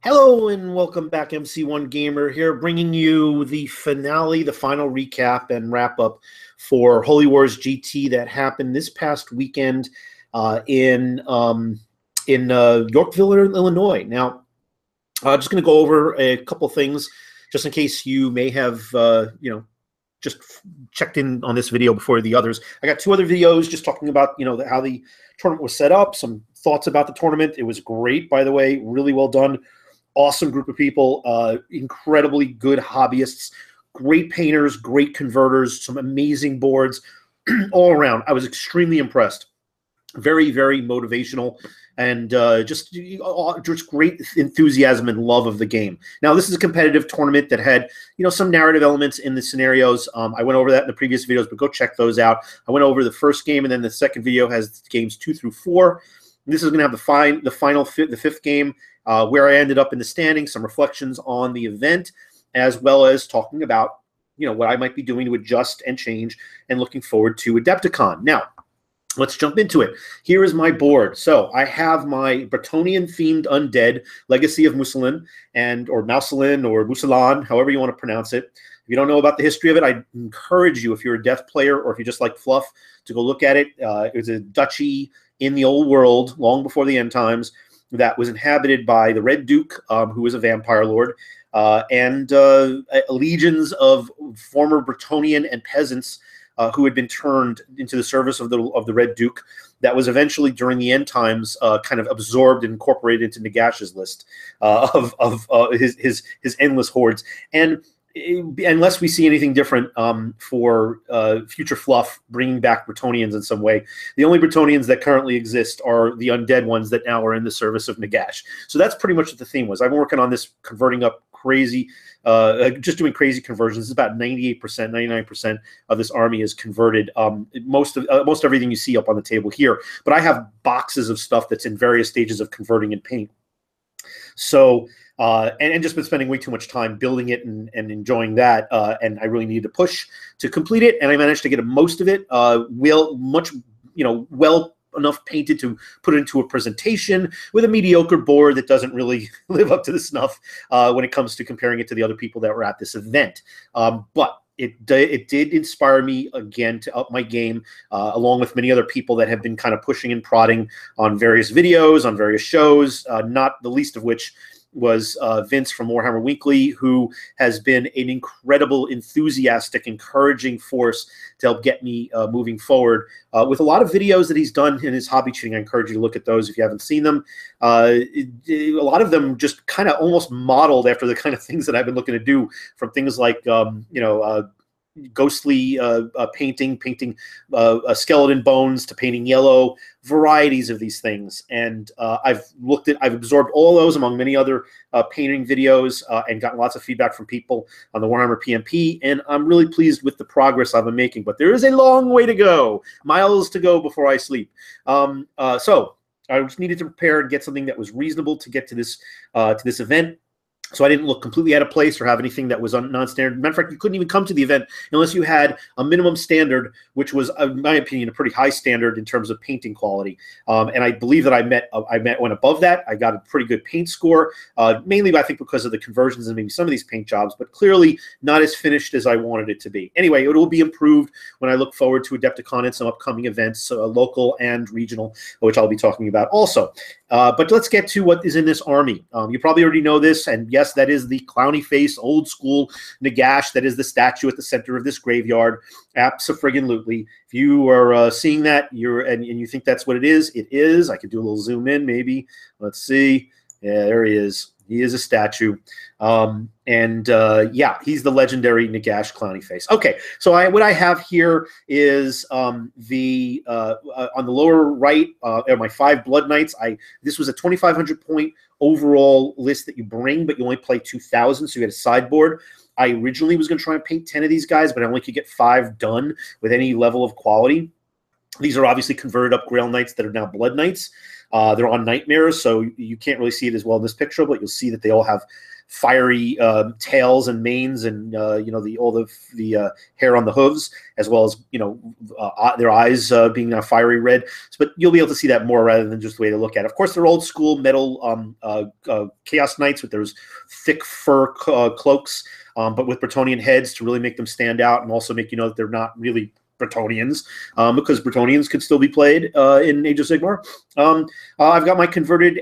Hello and welcome back, MC1 Gamer here, bringing you the finale, the final recap and wrap up for Holy Wars GT that happened this past weekend in Yorkville, Illinois. Now, just going to go over a couple things, just in case you may have just checked in on this video before the others. I got two other videos just talking about how the tournament was set up, some thoughts about the tournament. It was great, by the way, really well done. Awesome group of people, incredibly good hobbyists, great painters, great converters, some amazing boards all around. I was extremely impressed. Very, very motivational, and just great enthusiasm and love of the game. Now, this is a competitive tournament that had some narrative elements in the scenarios. I went over that in the previous videos, but go check those out. I went over the first game, and then the second video has games 2 through 4. This is going to have the fifth game, where I ended up in the standings, some reflections on the event, as well as talking about what I might be doing to adjust and change, and looking forward to Adepticon. Now, let's jump into it. Here is my board. So I have my Bretonnian-themed undead, Legacy of Musalin, or Mouselin, or Musalan, however you want to pronounce it. If you don't know about the history of it, I encourage you, if you're a Death player or if you just like fluff, to go look at it. It was a duchy in the old world, long before the end times, that was inhabited by the Red Duke, who was a vampire lord, and legions of former Bretonnian and peasants who had been turned into the service of the Red Duke. That was eventually, during the end times, kind of absorbed and incorporated into Nagash's list of his endless hordes. And unless we see anything different for future fluff bringing back Bretonnians in some way, the only Bretonnians that currently exist are the undead ones that now are in the service of Nagash. So that's pretty much what the theme was. I've been working on this, converting up crazy, just doing crazy conversions. It's about 98%, 99% of this army is converted. Most everything you see up on the table here. But I have boxes of stuff that's in various stages of converting in paint. So, and just been spending way too much time building it and enjoying that, and I really needed to push to complete it, and I managed to get most of it well enough painted to put it into a presentation with a mediocre board that doesn't really live up to the snuff when it comes to comparing it to the other people that were at this event. But it did inspire me again to up my game, along with many other people that have been kind of pushing and prodding on various videos, on various shows, not the least of which was Vince from Warhammer Weekly, who has been an incredible, enthusiastic, encouraging force to help get me moving forward with a lot of videos that he's done in his hobby cheating. I encourage you to look at those if you haven't seen them. A lot of them just kind of almost modeled after the kind of things that I've been looking to do, from things like ghostly painting skeleton bones, to painting yellow, varieties of these things. And I've absorbed all those among many other painting videos, and gotten lots of feedback from people on the Warhammer PMP, and I'm really pleased with the progress I've been making. But there is a long way to go, miles to go before I sleep. So I just needed to prepare and get something that was reasonable to get to this event. So I didn't look completely out of place or have anything that was non-standard. Matter of fact, you couldn't even come to the event unless you had a minimum standard, which was, in my opinion, a pretty high standard in terms of painting quality. And I believe that I went above that. I got a pretty good paint score, mainly I think because of the conversions and maybe some of these paint jobs, but clearly not as finished as I wanted it to be. Anyway, it will be improved when I look forward to Adepticon and some upcoming events, local and regional, which I'll be talking about also. But let's get to what is in this army. You probably already know this, and yes, that is the clowny face, old school Nagash. That is the statue at the center of this graveyard. Abso-friggin-lutely. If you are seeing that, and you think that's what it is, it is. I could do a little zoom in, maybe. Let's see. Yeah, there he is. He is a statue. Yeah, he's the legendary Nagash clowny face. Okay, so what I have here is on the lower right are my 5 Blood Knights. This was a 2,500 point overall list that you bring, but you only play 2,000, so you get a sideboard. I originally was going to try and paint 10 of these guys, but I only could get 5 done with any level of quality. These are obviously converted up Grail Knights that are now Blood Knights. They're on Nightmares, so you can't really see it as well in this picture, but you'll see that they all have fiery tails and manes, and all the hair on the hooves, as well as their eyes being fiery red. But you'll be able to see that more rather than just the way they look at it. Of course, they're old school metal Chaos Knights with those thick fur cloaks, but with Bretonnian heads to really make them stand out, and also make that they're not really Bretonnians, because Bretonnians could still be played in Age of Sigmar. I've got my converted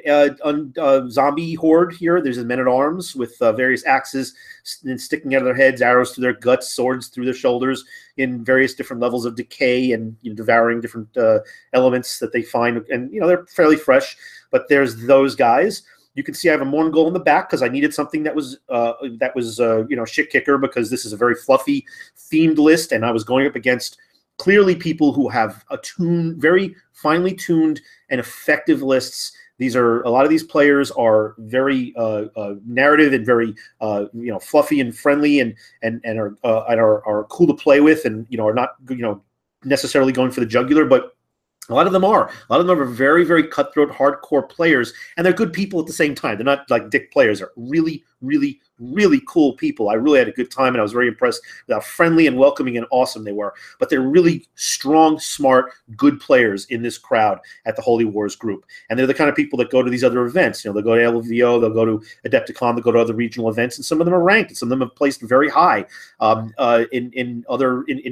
zombie horde here. There's a men-at-arms with various axes sticking out of their heads, arrows through their guts, swords through their shoulders, in various different levels of decay, and devouring different elements that they find. And they're fairly fresh, but there's those guys. You can see I have a Mourngul in the back because I needed something that was shit kicker, because this is a very fluffy themed list, and I was going up against clearly people who have very finely tuned and effective lists. A lot of these players are very narrative and very fluffy and friendly, and are cool to play with, and are not necessarily going for the jugular, but a lot of them are. A lot of them are very, very cutthroat, hardcore players, and they're good people at the same time. They're not like dick players. They're really, really, really cool people. I really had a good time, and I was very impressed with how friendly and welcoming and awesome they were. But they're really strong, smart, good players in this crowd at the Holy Wars group. And they're the kind of people that go to these other events. They'll go to LVO, they'll go to Adepticon, they'll go to other regional events, and some of them are ranked, and some of them have placed very high in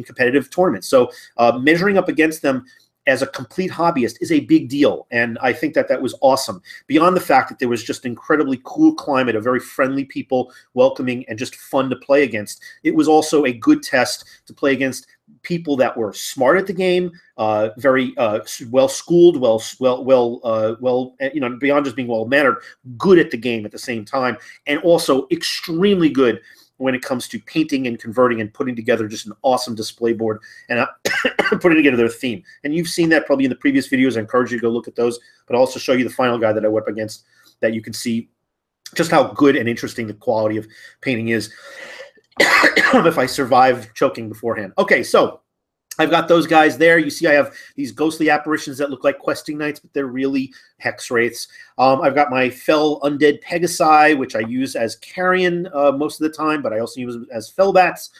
competitive tournaments. So measuring up against them as a complete hobbyist is a big deal, and I think that was awesome. Beyond the fact that there was just incredibly cool climate of very friendly people, welcoming, and just fun to play against, it was also a good test to play against people that were smart at the game, very well schooled, beyond just being well mannered, good at the game at the same time, and also extremely good when it comes to painting and converting and putting together just an awesome display board and putting together their theme. And you've seen that probably in the previous videos. I encourage you to go look at those, but I'll also show you the final guy that I went up against, that you can see just how good and interesting the quality of painting is if I survive choking beforehand. Okay, so I've got those guys there. You see I have these ghostly apparitions that look like questing knights, but they're really hex wraiths. I've got my fell undead Pegasi, which I use as carrion most of the time, but I also use as fellbats.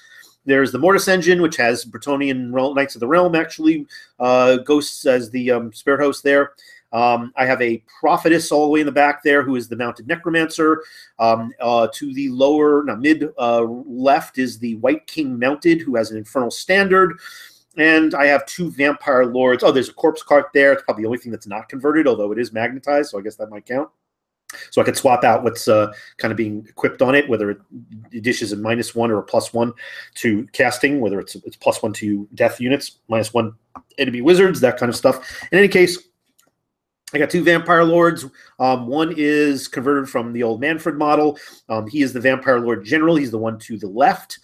There's the Mortis Engine, which has Bretonnian Knights of the Realm, actually, ghosts as the spirit host there. I have a prophetess all the way in the back there, who is the mounted necromancer. To the mid left is the White King mounted, who has an infernal standard. And I have two vampire lords. Oh, there's a corpse cart there. It's probably the only thing that's not converted, although it is magnetized, so I guess that might count. So I could swap out what's kind of being equipped on it, whether it dishes a -1 or a +1 to casting, whether it's +1 to death units, -1 enemy wizards, that kind of stuff. In any case, I got two Vampire Lords. One is converted from the old Manfred model. He is the Vampire Lord General. He's the one to the left.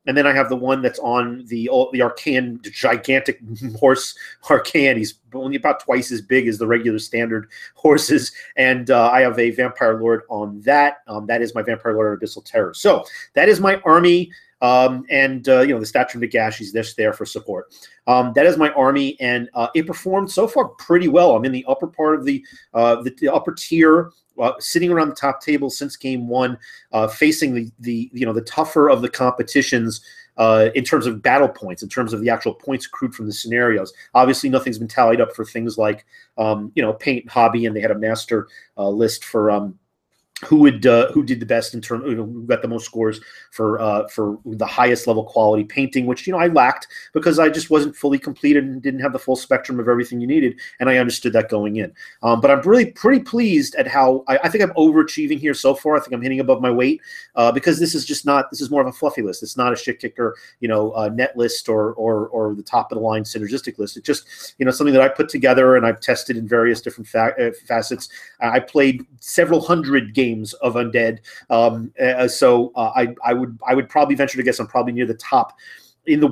And then I have the one that's on the Archaean, gigantic horse Archaean. He's only about twice as big as the regular standard horses. And I have a Vampire Lord on that. That is my Vampire Lord Abyssal Terror. So that is my army. The Statue of Nagash is just there for support. That is my army, and it performed so far pretty well. I'm in the upper part of the upper tier, sitting around the top table since game one, facing the tougher of the competitions in terms of battle points, in terms of the actual points accrued from the scenarios. Obviously, nothing's been tallied up for things like paint hobby, and they had a master list for who did the best in terms, who got the most scores for the highest level quality painting, which I lacked because I just wasn't fully completed and didn't have the full spectrum of everything you needed, and I understood that going in. But I'm really pretty pleased at how I think I'm overachieving here so far. I think I'm hitting above my weight because this is more of a fluffy list. It's not a shit kicker, net list or the top of the line synergistic list. It's just something that I put together and I've tested in various different facets. I played several hundred games of Undead, so I would probably venture to guess I'm probably near the top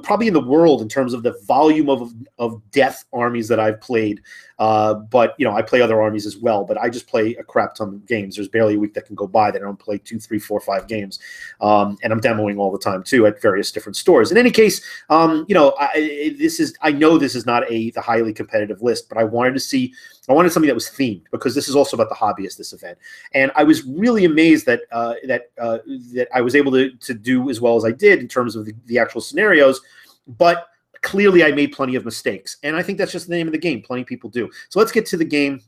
probably in the world in terms of the volume of death armies that I've played. But I play other armies as well. But I just play a crap ton of games. There's barely a week that can go by that I don't play 2, 3, 4, 5 games. And I'm demoing all the time too at various different stores. In any case, I know this is not the highly competitive list, but I wanted something that was themed, because this is also about the hobbyist, this event. And I was really amazed that I was able to do as well as I did in terms of the actual scenarios, but clearly I made plenty of mistakes. And I think that's just the name of the game. Plenty of people do. So let's get to the game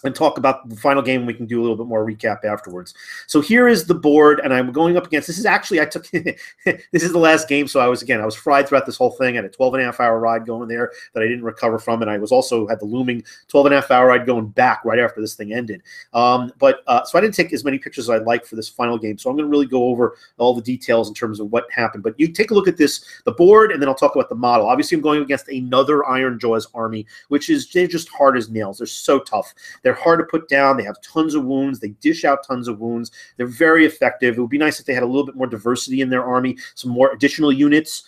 and talk about the final game. We can do a little bit more recap afterwards. So here is the board, and I'm going up against, this is actually, this is the last game, so I was fried throughout this whole thing. I had a 12.5-hour ride going there that I didn't recover from, and I was also had the looming 12.5-hour ride going back right after this thing ended. So I didn't take as many pictures as I'd like for this final game, so I'm going to really go over all the details in terms of what happened. But you take a look at the board, and then I'll talk about the model. Obviously, I'm going against another Ironjawz army, they're just hard as nails. They're so tough. They're hard to put down. They have tons of wounds. They dish out tons of wounds. They're very effective. It would be nice if they had a little bit more diversity in their army, some more additional units.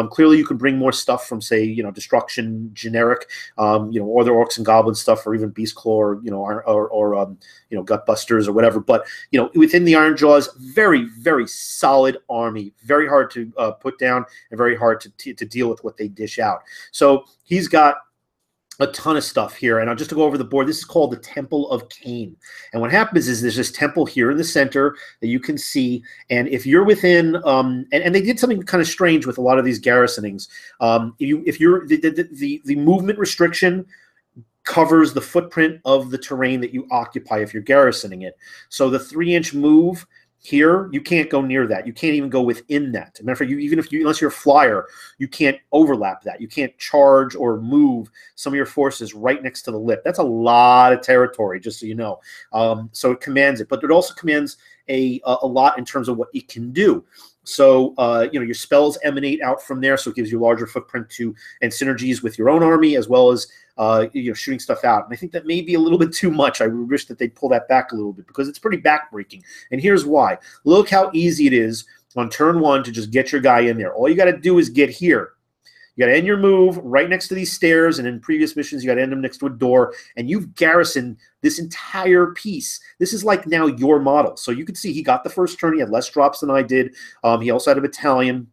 Clearly, you can bring more stuff from, say, Destruction generic, or the Orcs and Goblins stuff, or even Beast Claw, or Gutbusters or whatever. But within the Ironjawz, very, very solid army, very hard to put down, and very hard to deal with what they dish out. So he's got a ton of stuff here, and I'll just to go over the board. This is called the Temple of Cain, and what happens is there's this temple here in the center that you can see, and if you're within, and they did something kind of strange with a lot of these garrisonings. If you're the movement restriction covers the footprint of the terrain that you occupy if you're garrisoning it. So the 3-inch move here, you can't go near that. You can't even go within that. As a matter of fact, unless you're a flyer, you can't overlap that. You can't charge or move some of your forces right next to the lip. That's a lot of territory, just so you know. So it commands it, but it also commands a lot in terms of what it can do. So, your spells emanate out from there, so it gives you a larger footprint and synergies with your own army, as well as shooting stuff out. And I think that may be a little bit too much. I wish that they'd pull that back a little bit, because it's pretty backbreaking. And here's why. Look how easy it is on turn 1 to just get your guy in there. All you got to do is get here. You got to end your move right next to these stairs, and in previous missions, you got to end them next to a door, and you've garrisoned this entire piece. This is like now your model. So you can see he got the first turn. He had less drops than I did. He also had a battalion,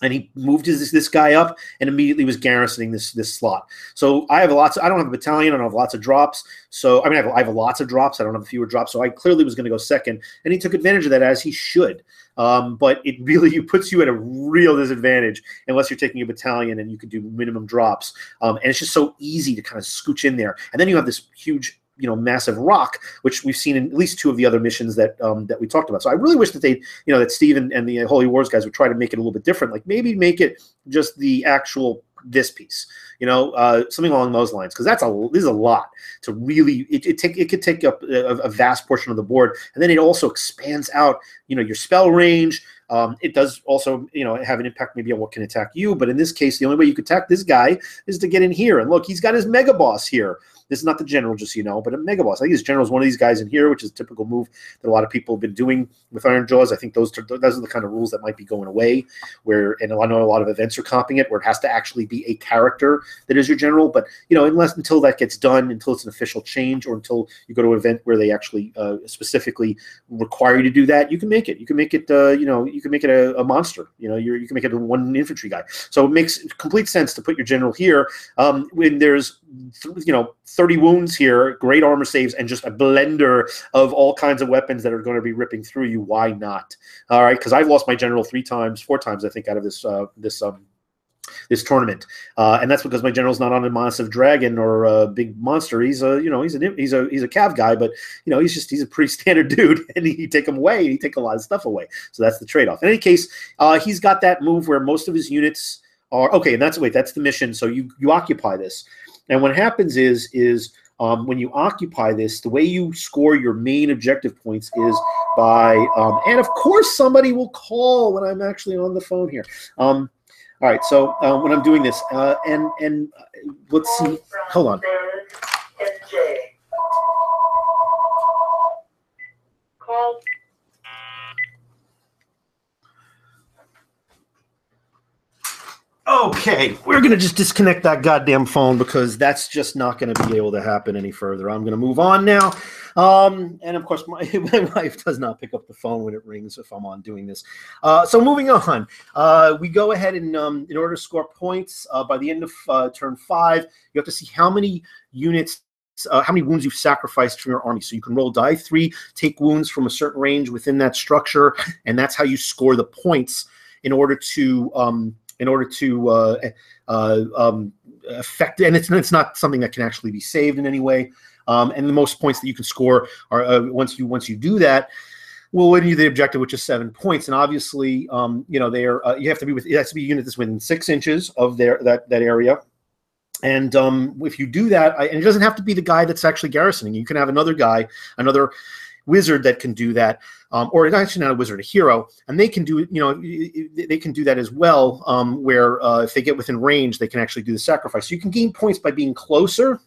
and he moved this guy up and immediately was garrisoning this slot. So I don't have a battalion. I don't have lots of drops. So I have lots of drops. I don't have fewer drops. So I clearly was going to go second, and he took advantage of that, as he should. But it really puts you at a real disadvantage unless you're taking a battalion and you can do minimum drops. And it's just so easy to kind of scooch in there. And then you have this huge, massive rock, which we've seen in at least 2 of the other missions that we talked about. So I really wish that that Steve and the Holy Wars guys would try to make it a little bit different. Like maybe make it just the actual this piece, something along those lines, because this is a lot to really. It could take up a vast portion of the board, and then it also expands out, your spell range. It does also, have an impact maybe on what can attack you. But in this case, the only way you could attack this guy is to get in here. And look, he's got his mega boss here. This is not the general, just so you know, but a mega boss. I think his general is one of these guys in here, which is a typical move that a lot of people have been doing with Ironjawz. I think those are the kind of rules that might be going away. And I know a lot of events are comping it, where it has to actually be a character that is your general. But until that gets done, until it's an official change, or until you go to an event where they actually specifically require you to do that, you can make it. You can make it. You can make it a monster. You can make it a 1 infantry guy. So it makes complete sense to put your general here when there's 30 wounds here, great armor saves, and just a blender of all kinds of weapons that are going to be ripping through you. Why not? All right, because I've lost my general 4 times, I think, out of this tournament, and that's because my general's not on a massive dragon or a big monster. He's a cav guy, but he's a pretty standard dude, and he take him away. He take a lot of stuff away. So that's the trade-off. In any case, he's got that move where most of his units are okay, and that's the mission. So you occupy this. And what happens is when you occupy this, the way you score your main objective points is by, and of course somebody will call when I'm actually on the phone here. All right, so when I'm doing this, and let's see, hold on. Call. Okay, we're going to just disconnect that goddamn phone because that's just not going to be able to happen any further. I'm going to move on now. And of course, my wife does not pick up the phone when it rings if I'm on doing this. So moving on, we go ahead and in order to score points by the end of turn 5, you have to see how many units, how many wounds you've sacrificed from your army. So you can roll die 3, take wounds from a certain range within that structure, and that's how you score the points in order to affect, and it's not something that can actually be saved in any way. And the most points that you can score are once you do that will win you the objective, which is 7 points. And obviously, you know, they are you have to be it has to be a unit that's within 6 inches of that area. And if you do that, and it doesn't have to be the guy that's actually garrisoning. You can have another guy, another wizard that can do that, or actually not a wizard, a hero, and they can do it. You know, they can do that as well. Where if they get within range, they can actually do the sacrifice. So you can gain points by being closer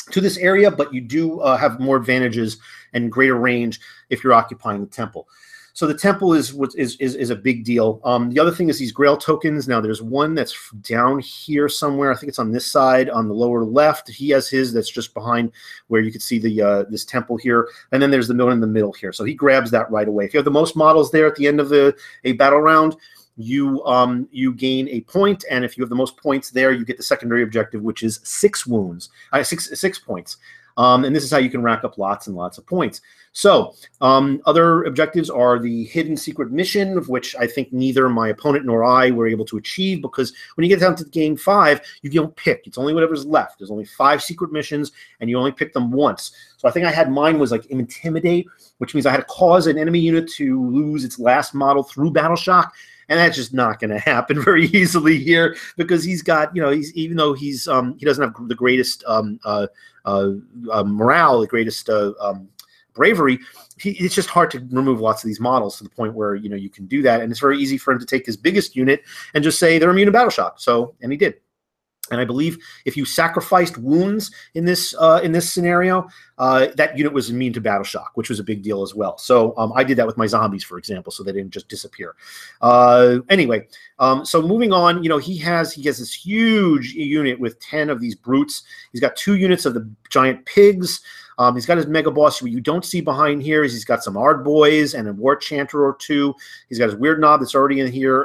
to this area, but you do have more advantages and greater range if you're occupying the temple. So the temple is a big deal. The other thing is these Grail tokens. Now there's one that's down here somewhere. I think it's on this side, on the lower left. He has his that's just behind where you can see the this temple here, and then there's the one in the middle here. So he grabs that right away. If you have the most models there at the end of a battle round, you gain a point, and if you have the most points there, you get the secondary objective, which is 6 wounds, 6 points. And this is how you can rack up lots and lots of points. So other objectives are the hidden secret mission, of which I think neither my opponent nor I were able to achieve, because when you get down to game 5, you don't pick. It's only whatever's left. There's only 5 secret missions, and you only pick them once. So I think I had mine was like Intimidate, which means I had to cause an enemy unit to lose its last model through Battle Shock. And that's just not going to happen very easily here, because he's got, you know, even though he's he doesn't have the greatest morale, the greatest bravery, it's just hard to remove lots of these models to the point where, you know, you can do that. And it's very easy for him to take his biggest unit and just say they're immune to Battle Shock. So, and he did. And I believe if you sacrificed wounds in this scenario, that unit was immune to Battle Shock, which was a big deal as well. So I did that with my zombies, for example, so they didn't just disappear. Anyway, so moving on, you know, he has this huge unit with 10 of these brutes. He's got 2 units of the giant pigs. He's got his mega boss. What you don't see behind here is he's got some Ard boys and a war chanter or 2. He's got his weird knob that's already in here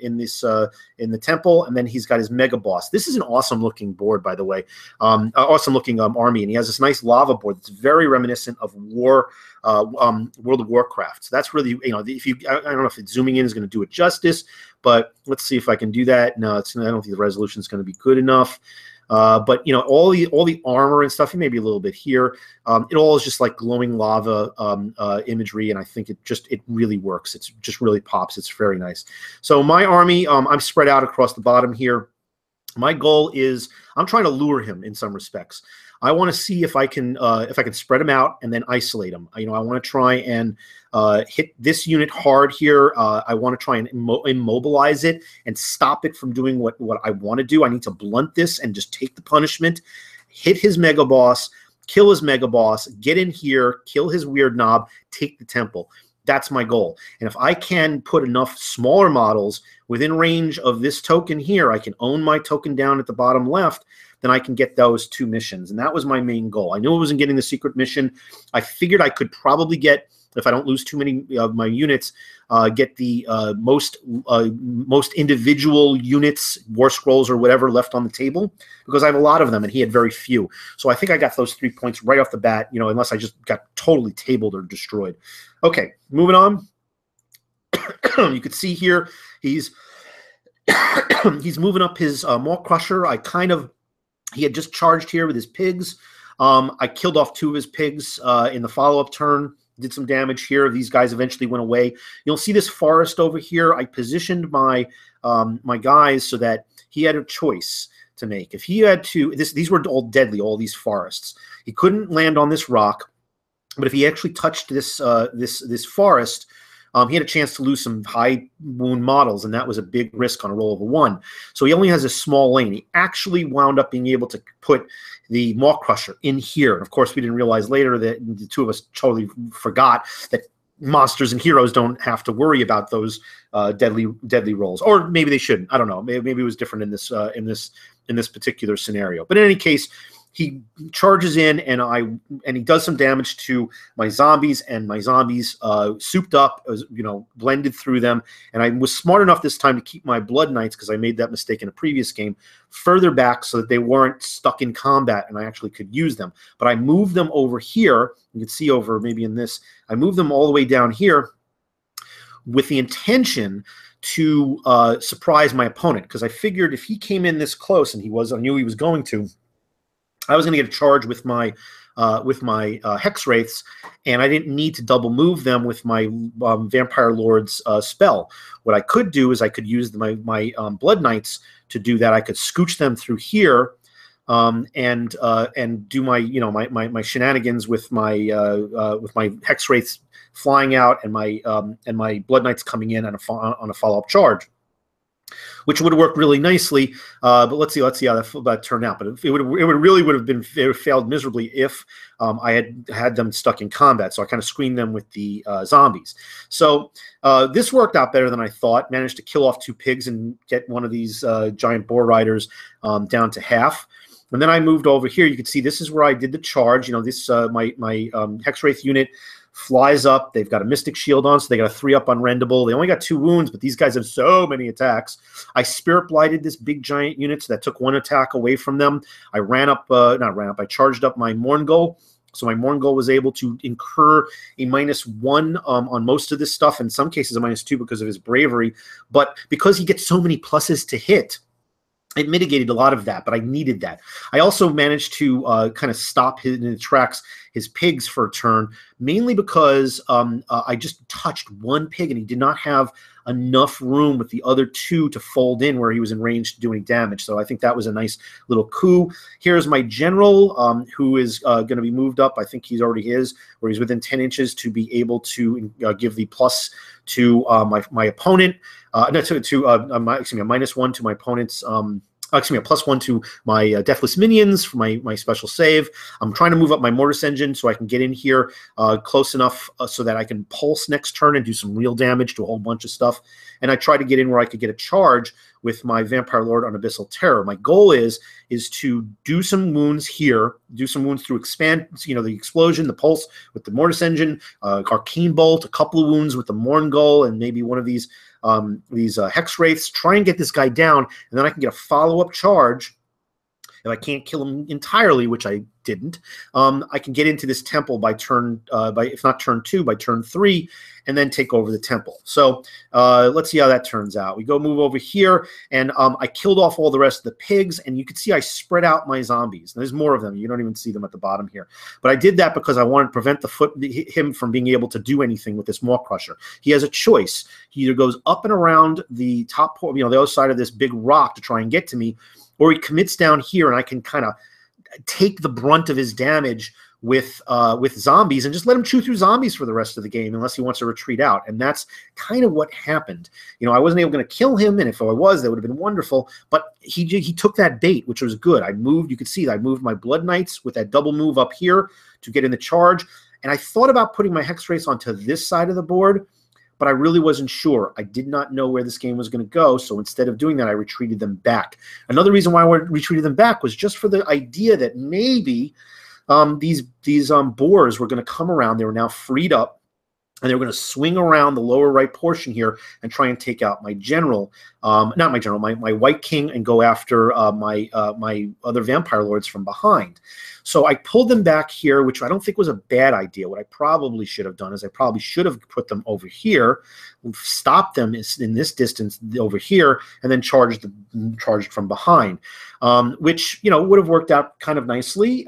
in the temple, and then he's got his mega boss. This is an awesome looking board, by the way, awesome looking army, and he has this nice lava board that's very reminiscent of World of Warcraft. So that's really, you know, if you, I don't know if it's zooming in is going to do it justice, but let's see if I can do that. No, I don't think the resolution is going to be good enough. But you know, all the armor and stuff, maybe a little bit here. It all is just like glowing lava imagery, and I think it really works. It's just really pops. It's very nice. So my army, I'm spread out across the bottom here. My goal is I'm trying to lure him in some respects. I want to see if I can spread him out and then isolate him. You know, I want to try and hit this unit hard here. I want to try and immobilize it and stop it from doing what I want to do. I need to blunt this and just take the punishment, hit his mega boss, kill his mega boss, get in here, kill his weird knob, take the temple. That's my goal. And if I can put enough smaller models within range of this token here, I can own my token down at the bottom left, then I can get those 2 missions. And that was my main goal. I knew I wasn't getting the secret mission. I figured I could probably get, if I don't lose too many of my units, get the most individual units, war scrolls or whatever left on the table, because I have a lot of them and he had very few. So I think I got those 3 points right off the bat, you know, unless I just got totally tabled or destroyed. Okay, moving on. You could see here he's moving up his Maw Crusher. He had just charged here with his pigs. I killed off 2 of his pigs in the follow-up turn. Did some damage here. These guys eventually went away. You'll see this forest over here. I positioned my my guys so that he had a choice to make. If he had to, these were all deadly, all these forests. He couldn't land on this rock, but if he actually touched this this forest, he had a chance to lose some high wound models, and that was a big risk on a roll of a 1. So he only has a small lane. He actually wound up being able to put the Maw Crusher in here. And of course, we didn't realize later that the 2 of us totally forgot that monsters and heroes don't have to worry about those deadly rolls, or maybe they shouldn't. I don't know. Maybe it was different in this particular scenario. But in any case, he charges in, and he does some damage to my zombies, and my zombies souped up, blended through them. And I was smart enough this time to keep my Blood Knights, because I made that mistake in a previous game, further back so that they weren't stuck in combat and I actually could use them. But I moved them over here. You can see over maybe in this. I moved them all the way down here with the intention to surprise my opponent, because I figured if he came in this close, and I knew he was going to, I was going to get a charge with my Hex Wraiths, and I didn't need to double move them with my Vampire Lord's spell. What I could do is I could use my Blood Knights to do that. I could scooch them through here, and do my shenanigans with my Hex Wraiths flying out, and my Blood Knights coming in on a follow-up charge, which would work really nicely. But let's see how that turned out. But it would have failed miserably if I had them stuck in combat. So I kind of screened them with the zombies. So this worked out better than I thought. Managed to kill off 2 pigs and get one of these giant boar riders down to half. And then I moved over here. You can see this is where I did the charge. This my Hex Wraith unit flies up. They've got a Mystic Shield on, so they got a 3-up unrendable. They only got 2 wounds, but these guys have so many attacks. I Spirit Blighted this big giant unit, so that took 1 attack away from them. I I charged up my Mourngul. So my Mourngul was able to incur a -1 on most of this stuff, in some cases a -2 because of his bravery. But because he gets so many pluses to hit, it mitigated a lot of that, but I needed that. I also managed to kind of stop in the tracks his pigs for a turn, mainly because I just touched 1 pig, and he did not have enough room with the other 2 to fold in where he was in range to do any damage. So I think that was a nice little coup. Here's my general, who is going to be moved up. I think he's already where he's within 10 inches to be able to give the plus to my opponent. A -1 to my opponent's. A +1 to my Deathless Minions for my special save. I'm trying to move up my Mortis Engine so I can get in here close enough so that I can pulse next turn and do some real damage to a whole bunch of stuff. And I try to get in where I could get a charge with my Vampire Lord on Abyssal Terror. My goal is to do some wounds here, do some wounds through expand, the explosion, the pulse with the Mortis Engine, Arcane Bolt, a couple of wounds with the Mourngul, and maybe one of these Hex Wraiths. Try and get this guy down, and then I can get a follow-up charge. If I can't kill him entirely, which I didn't, I can get into this temple by if not turn 2, by turn 3, and then take over the temple. So let's see how that turns out. We move over here, and I killed off all the rest of the pigs, and you can see I spread out my zombies. And there's more of them. You don't even see them at the bottom here. But I did that because I wanted to prevent him from being able to do anything with this Maw Crusher. He has a choice. He either goes up and around the top, the other side of this big rock to try and get to me, or he commits down here, and I can kind of take the brunt of his damage with zombies and just let him chew through zombies for the rest of the game unless he wants to retreat out. And that's kind of what happened. I wasn't able to kill him, and if I was, that would have been wonderful. But he took that bait, which was good. You could see that I moved my Blood Knights with that double move up here to get in the charge. And I thought about putting my Hex Wraiths onto this side of the board, but I really wasn't sure. I did not know where this game was going to go, so instead of doing that, I retreated them back. Another reason why I retreated them back was just for the idea that maybe these boars were going to come around. They were now freed up, and they were going to swing around the lower right portion here and try and take out my general, my White King, and go after my other Vampire Lords from behind. So I pulled them back here, which I don't think was a bad idea. What I probably should have done is I probably should have put them over here, stopped them in this distance over here, and then charged from behind, which would have worked out kind of nicely.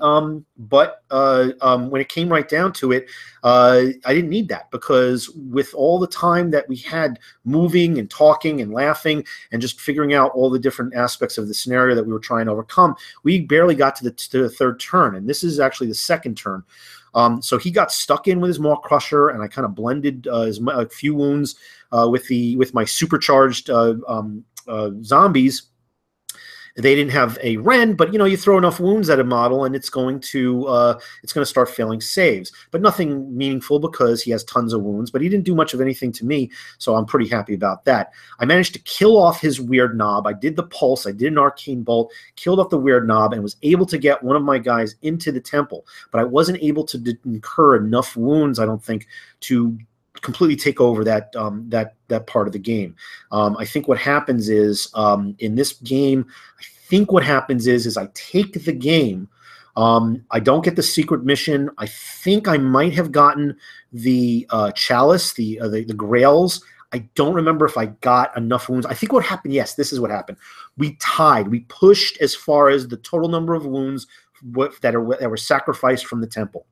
But when it came right down to it, I didn't need that, because with all the time that we had moving and talking and laughing and just figuring out all the different aspects of the scenario that we were trying to overcome, we barely got to the 3rd turn, and this is actually the 2nd turn. So he got stuck in with his Maw Crusher, and I kind of blended a few wounds with my supercharged zombies. They didn't have a Ren, but you throw enough wounds at a model, and it's going to start failing saves, but nothing meaningful because he has tons of wounds. But he didn't do much of anything to me, so I'm pretty happy about that. I managed to kill off his weird knob. I did the pulse. I did an arcane bolt, killed off the weird knob, and was able to get one of my guys into the temple. But I wasn't able to incur enough wounds, I don't think, to completely take over that that part of the game. I think what happens is in this game, I take the game. I don't get the secret mission. I think I might have gotten the chalice, the grails. I don't remember if I got enough wounds. I think what happened, yes, this is what happened. We tied. We pushed as far as the total number of wounds that were sacrificed from the temple.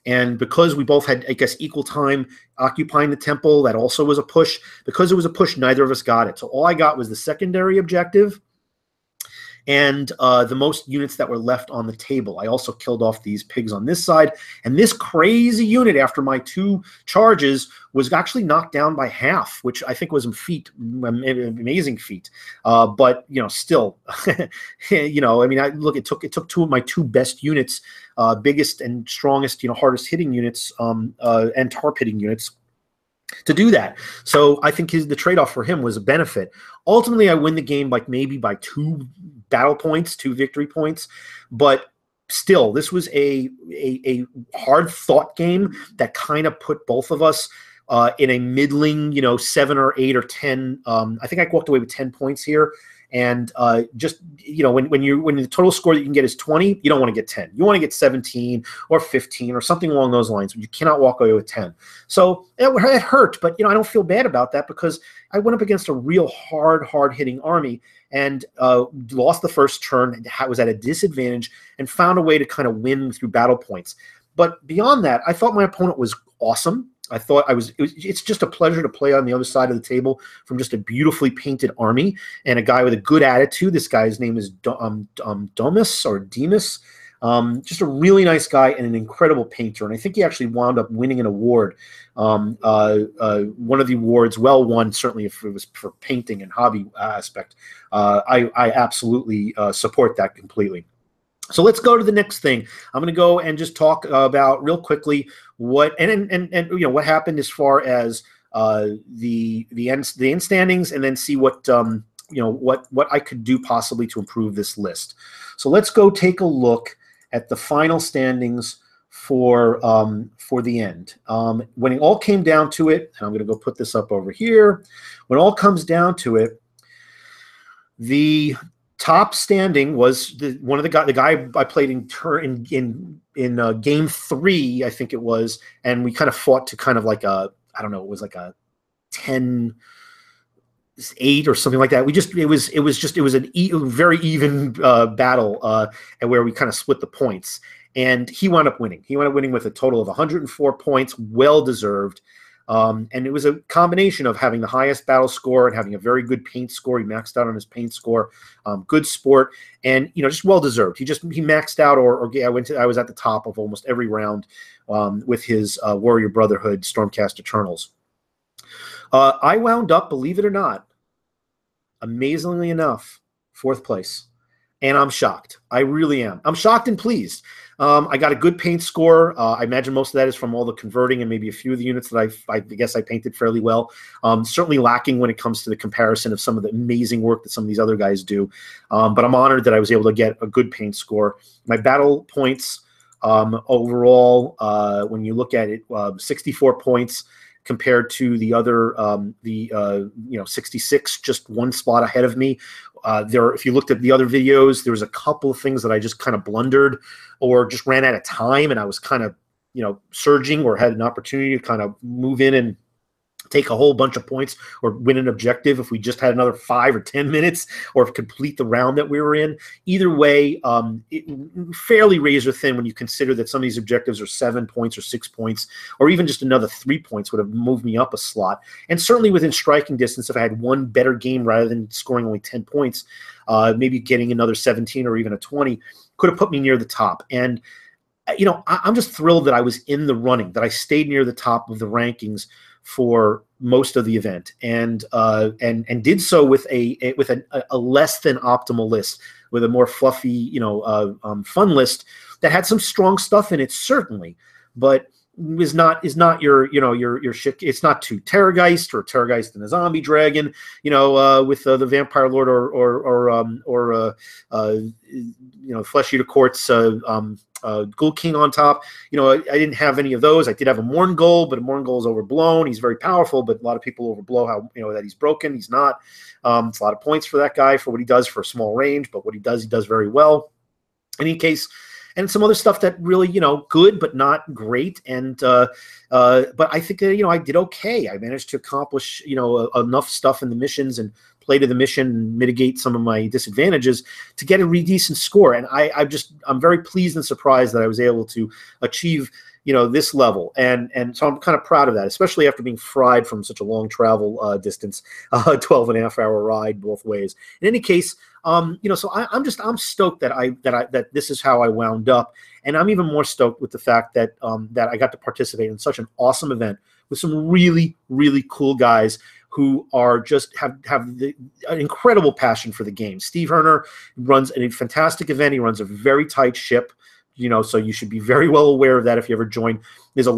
And because we both had, I guess, equal time occupying the temple, that also was a push. Because it was a push, neither of us got it. So all I got was the secondary objective and the most units that were left on the table. I also killed off these pigs on this side. And this crazy unit, after my 2 charges, was actually knocked down by half, which I think was an amazing feat. But, still, I mean, look, it took 2 of my 2 best units, biggest and strongest, hardest hitting units and tarp hitting units to do that. So I think the trade-off for him was a benefit. Ultimately, I win the game maybe by 2 battle points, 2 victory points, but still, this was a hard thought game that kind of put both of us in a middling, 7 or 8 or 10. I think I walked away with 10 points here. And just, when the total score that you can get is 20, you don't want to get 10. You want to get 17 or 15 or something along those lines. You cannot walk away with 10. So it hurt, but, I don't feel bad about that because I went up against a real hard-hitting army and lost the first turn, was at a disadvantage, and found a way to kind of win through battle points. But beyond that, I thought my opponent was awesome. I thought it's just a pleasure to play on the other side of the table from just a beautifully painted army and a guy with a good attitude. This guy's name is Domus or Demus. Just a really nice guy and an incredible painter. And I think he actually wound up winning an award. One of the awards, well won, certainly if it was for painting and hobby aspect. I absolutely support that completely. So let's go to the next thing. I'm going to go and just talk about real quickly what what happened as far as the end standings, and then see what what I could do possibly to improve this list. So let's go take a look at the final standings for the end. When it all came down to it, and I'm going to go put this up over here. When it all comes down to it, the top standing was the guy I played in game 3, I think it was, and we kind of fought to kind of like a, I don't know, it was like a 10-8 or something like that. It was a very even battle, and where we kind of split the points, and he wound up winning. He wound up winning with a total of 104 points, well deserved. And it was a combination of having the highest battle score and having a very good paint score. He maxed out on his paint score, good sport, and just well deserved. He maxed out, I was at the top of almost every round with his Warrior Brotherhood Stormcast Eternals. I wound up, believe it or not, amazingly enough, 4th place. And I'm shocked. I really am. I'm shocked and pleased. I got a good paint score. I imagine most of that is from all the converting and maybe a few of the units that I guess I painted fairly well. Certainly lacking when it comes to the comparison of some of the amazing work that some of these other guys do. But I'm honored that I was able to get a good paint score. My battle points overall, when you look at it, 64 points compared to the other, 66, just 1 spot ahead of me. If you looked at the other videos, there was a couple of things that I just kind of blundered or just ran out of time, and I was kind of, surging or had an opportunity to kind of move in and take a whole bunch of points or win an objective if we just had another 5 or 10 minutes or complete the round that we were in. Either way, fairly razor thin when you consider that some of these objectives are 7 points or 6 points, or even just another 3 points would have moved me up a slot. And certainly within striking distance, if I had one better game rather than scoring only 10 points, maybe getting another 17 or even a 20 could have put me near the top. And I'm just thrilled that I was in the running, that I stayed near the top of the rankings for most of the event, and did so with a less than optimal list, with a more fluffy, fun list that had some strong stuff in it, certainly, but is not your shit. It's not too Terrorgeist or Terrorgeist and a zombie dragon, with the Vampire Lord or Flesh Eater Court's Ghoul King on top. I didn't have any of those. I did have a Mourngul, but a Mourngul is overblown. He's very powerful, but a lot of people overblow how that he's broken. He's not. It's a lot of points for that guy for what he does for a small range, but what he does very well. In any case, and some other stuff that really, good but not great. And but I think that I did okay. I managed to accomplish enough stuff in the missions and play to the mission and mitigate some of my disadvantages to get a decent score. And I'm very pleased and surprised that I was able to achieve this level, and so I'm kind of proud of that, especially after being fried from such a long travel distance, 12.5-hour ride both ways. In any case, so I'm stoked that this is how I wound up, and I'm even more stoked with the fact that that I got to participate in such an awesome event with some really, really cool guys who are just have an incredible passion for the game. Steve Herner runs a fantastic event. He runs a very tight ship. So you should be very well aware of that if you ever join. There's a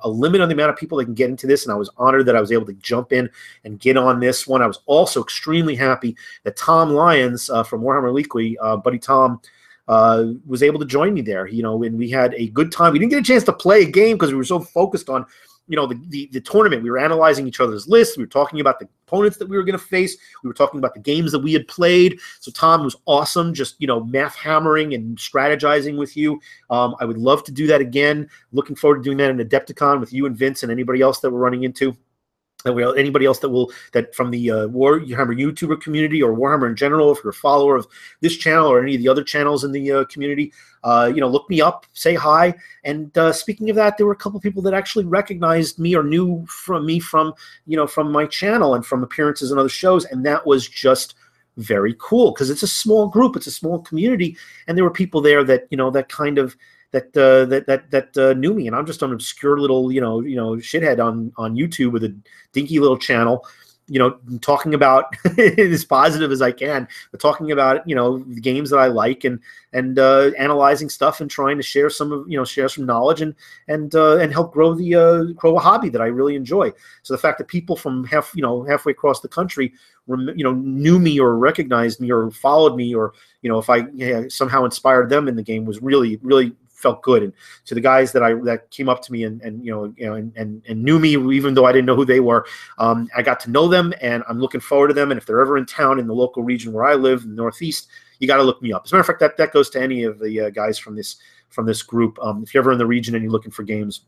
limit on the amount of people that can get into this, and I was honored that I was able to jump in and get on this one. I was also extremely happy that Tom Lyons from Warhammer Weekly, Buddy Tom, was able to join me there. And we had a good time. We didn't get a chance to play a game because we were so focused on the tournament. We were analyzing each other's lists. We were talking about the opponents that we were going to face. We were talking about the games that we had played. So Tom was awesome, just math hammering and strategizing with you. I would love to do that again. Looking forward to doing that in Adepticon with you and Vince and anybody else that we're running into. Anybody else that from the Warhammer YouTuber community or Warhammer in general, if you're a follower of this channel or any of the other channels in the community, look me up, say hi. And speaking of that, there were a couple people that actually recognized me or knew from my channel and from appearances in other shows, and that was just very cool because it's a small group, it's a small community, and there were people there that that knew me, and I'm just an obscure little shithead on YouTube with a dinky little channel, talking about as positive as I can, but talking about the games that I like and analyzing stuff and trying to share some knowledge and help grow a hobby that I really enjoy. So the fact that people from halfway across the country knew me or recognized me or followed me, or if I somehow inspired them in the game, was really, really felt good. And to the guys that came up to me and knew me even though I didn't know who they were, I got to know them, and I'm looking forward to them. And if they're ever in town in the local region where I live in the Northeast, you got to look me up. As a matter of fact, that goes to any of the guys from this group. If you're ever in the region and you're looking for games,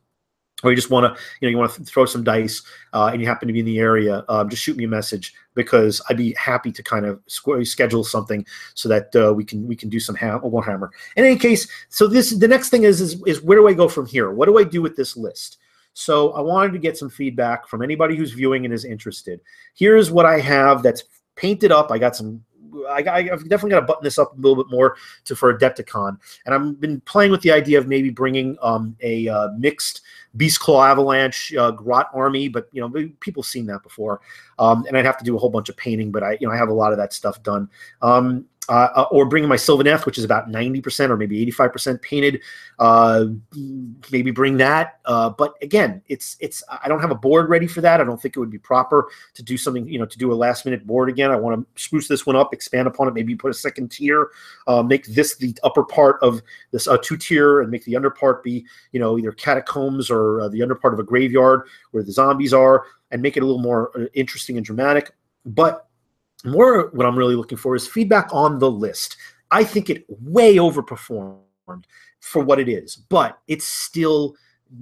or you just want to throw some dice, and you happen to be in the area, just shoot me a message, because I'd be happy to kind of schedule something so that we can do some Warhammer. In any case, so the next thing is where do I go from here? What do I do with this list? So I wanted to get some feedback from anybody who's viewing and is interested. Here's what I have that's painted up. I've definitely got to button this up a little bit more for Adepticon, and I've been playing with the idea of maybe bringing a mixed Beastclaw Avalanche Grot army, but people have seen that before, and I'd have to do a whole bunch of painting, but I have a lot of that stuff done. Or bringing my Sylvaneth, which is about 90% or maybe 85% painted. Maybe bring that. But again, I don't have a board ready for that. I don't think it would be proper to do something, to do a last minute board again. I want to spruce this one up, expand upon it, maybe put a second tier, make this the upper part of this 2-tier, and make the under part be, either catacombs or the under part of a graveyard where the zombies are, and make it a little more interesting and dramatic. But more what I'm really looking for is feedback on the list. I think it way overperformed for what it is, but it still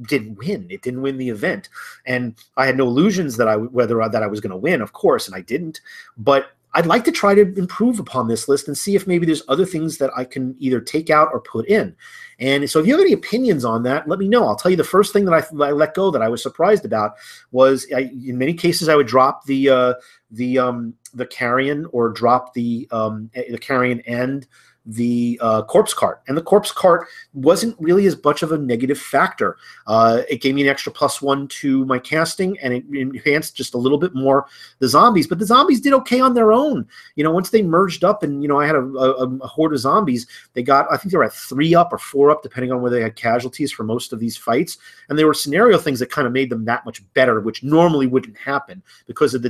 didn't win. It didn't win the event, and I had no illusions that I was going to win, of course, and I didn't. But I'd like to try to improve upon this list and see if maybe there's other things that I can either take out or put in. And so if you have any opinions on that, let me know. I'll tell you the first thing that I let go that I was surprised about was in many cases I would drop the Carrion, or drop the Carrion and the corpse cart, and the corpse cart wasn't really as much of a negative factor. It gave me an extra +1 to my casting, and it enhanced just a little bit more the zombies. But the zombies did okay on their own. Once they merged up, and I had a horde of zombies. They got, I think they were at 3 up or 4 up, depending on whether they had casualties for most of these fights. And there were scenario things that kind of made them that much better, which normally wouldn't happen because of the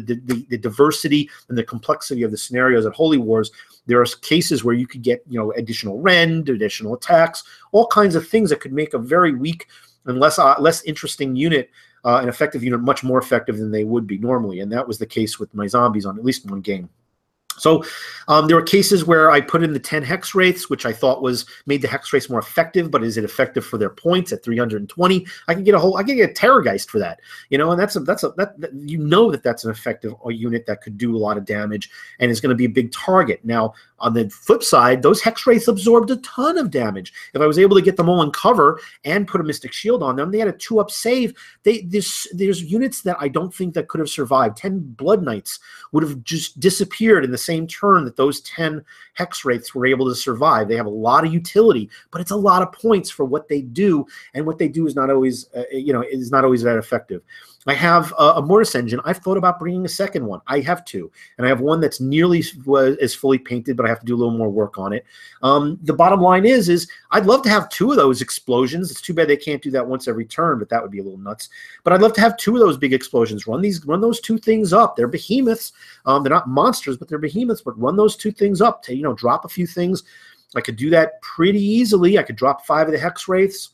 diversity and the complexity of the scenarios at Holy Wars. There are cases where you could get, additional rend, additional attacks, all kinds of things that could make a very weak and less interesting unit, an effective unit, much more effective than they would be normally. And that was the case with my zombies on at least one game. So there were cases where I put in the 10 hex wraiths, which I thought made the hex wraiths more effective. But is it effective for their points at 320? I can get a Terrorgeist for that, and that's an effective unit that could do a lot of damage and is going to be a big target. Now on the flip side, those hex wraiths absorbed a ton of damage. If I was able to get them all in cover and put a Mystic Shield on them, they had a 2-up save. There's units that I don't think that could have survived. 10 Blood Knights would have just disappeared in the same turn that those 10 hex wraiths were able to survive. They have a lot of utility, but it's a lot of points for what they do, and what they do is not always that effective. I have a Mortis Engine. I've thought about bringing a second one. I have 2, and I have one that's nearly as fully painted, but I have to do a little more work on it. The bottom line is I'd love to have 2 of those explosions. It's too bad they can't do that once every turn, but that would be a little nuts. But I'd love to have 2 of those big explosions. Run those 2 things up. They're behemoths. They're not monsters, but they're behemoths. But run those 2 things up to drop a few things. I could do that pretty easily. I could drop 5 of the hex wraiths.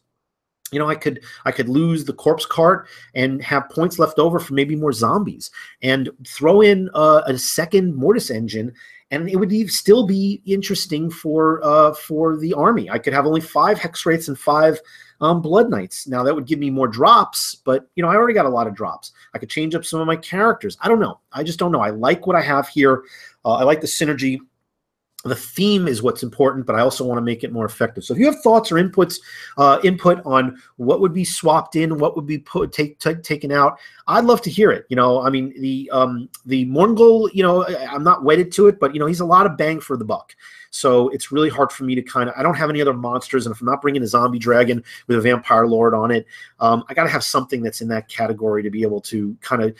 I could lose the corpse cart and have points left over for maybe more zombies, and throw in a second Mortis Engine, and it would still be interesting for the army. I could have only 5 hex wraiths and 5 Blood Knights. Now that would give me more drops, but I already got a lot of drops. I could change up some of my characters. I don't know. I just don't know. I like what I have here. I like the synergy. The theme is what's important, but I also want to make it more effective. So if you have thoughts or input on what would be swapped in, what would be taken out, I'd love to hear it. I mean, the Mourngul, I'm not wedded to it, but he's a lot of bang for the buck. So it's really hard for me to I don't have any other monsters, and if I'm not bringing a zombie dragon with a vampire lord on it, I got to have something that's in that category to be able to kind of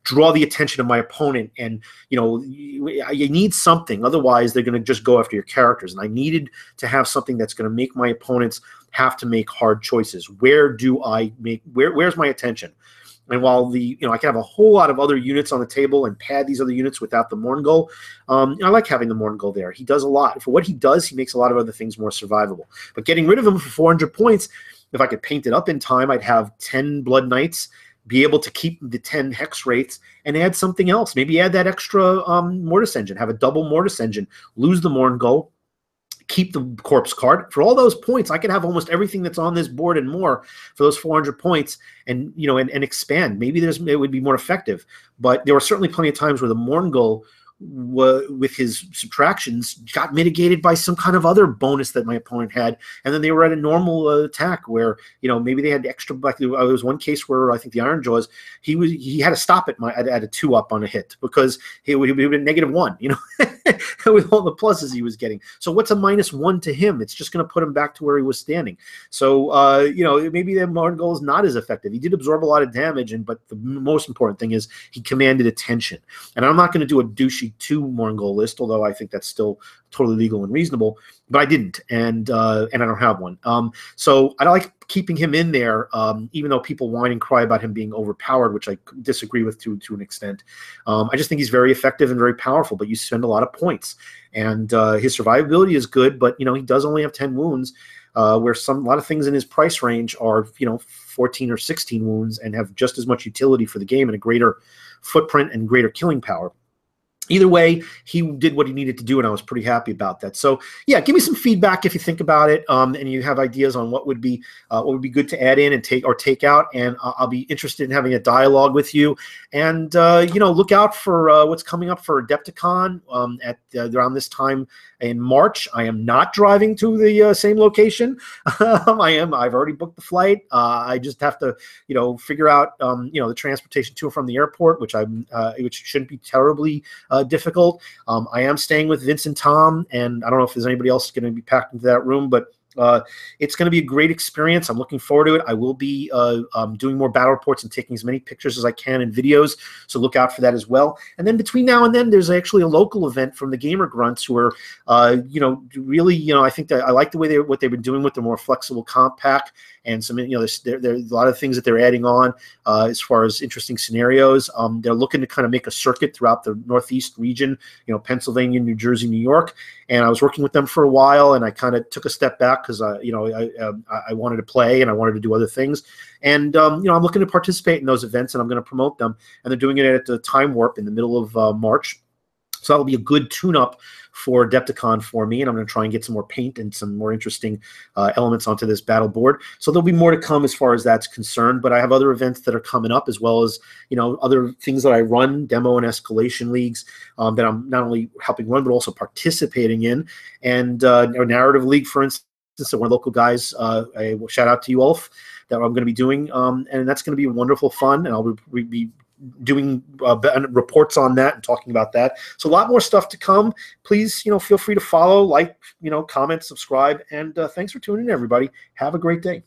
draw the attention of my opponent. And you need something, otherwise they're going to just go after your characters. And I needed to have something that's going to make my opponents have to make hard choices. Where's my attention? And while I can have a whole lot of other units on the table and pad these other units without the Mourngul, I like having the Mourngul there. He does a lot. For what he does, he makes a lot of other things more survivable. But getting rid of him for 400 points, if I could paint it up in time, I'd have 10 Blood Knights, be able to keep the 10 hex wraiths, and add something else. Maybe add that extra Mortis Engine, have a double Mortis Engine, lose the Mourngul, keep the corpse cart. For all those points, I could have almost everything that's on this board and more for those 400 points, and and expand. Maybe it would be more effective. But there were certainly plenty of times where the Mourngul, with his subtractions, got mitigated by some kind of other bonus that my opponent had, and then they were at a normal attack where maybe they had extra. Like there was one case where I think the Ironjaws, he had to stop at a 2-up on a hit because he would have been -1, with all the pluses he was getting. So what's a -1 to him? It's just going to put him back to where he was standing. So maybe the Mourngul is not as effective. He did absorb a lot of damage, but the most important thing is he commanded attention. And I'm not going to do a douchey 2 Mourngul list, although I think that's still totally legal and reasonable, but I didn't, and I don't have one. So I like keeping him in there, even though people whine and cry about him being overpowered, which I disagree with to an extent. I just think he's very effective and very powerful, but you spend a lot of points, and his survivability is good, but he does only have 10 wounds, where a lot of things in his price range are 14 or 16 wounds and have just as much utility for the game and a greater footprint and greater killing power. Either way, he did what he needed to do, and I was pretty happy about that. So, yeah, give me some feedback if you think about it, and you have ideas on what would be good to add in and take out. And I'll be interested in having a dialogue with you. And look out for what's coming up for Adepticon at around this time in March. I am not driving to the same location. I've already booked the flight. I just have to figure out the transportation to and from the airport, which shouldn't be terribly difficult. I am staying with Vince and Tom, and I don't know if there's anybody else going to be packed into that room, but it's going to be a great experience. I'm looking forward to it. I will be doing more battle reports and taking as many pictures as I can and videos, so look out for that as well. And then between now and then, there's actually a local event from the Gamer Grunts who are, really, I think that I like the way what they've been doing with the more flexible comp pack and some, there's a lot of things that they're adding on as far as interesting scenarios. They're looking to kind of make a circuit throughout the Northeast region, Pennsylvania, New Jersey, New York. And I was working with them for a while, and I kind of took a step back because I wanted to play and I wanted to do other things. And I'm looking to participate in those events, and I'm going to promote them. And they're doing it at the Time Warp in the middle of March. So that will be a good tune-up for Adepticon for me, and I'm going to try and get some more paint and some more interesting elements onto this battle board. So there'll be more to come as far as that's concerned, but I have other events that are coming up, as well as other things that I run, demo and escalation leagues that I'm not only helping run but also participating in, and a narrative league, for instance. So one of the local guys, a shout out to you, Ulf, that I'm going to be doing, and that's going to be wonderful fun, and I'll be doing reports on that and talking about that. So a lot more stuff to come. Please, feel free to follow, like, comment, subscribe, and thanks for tuning in, everybody. Have a great day.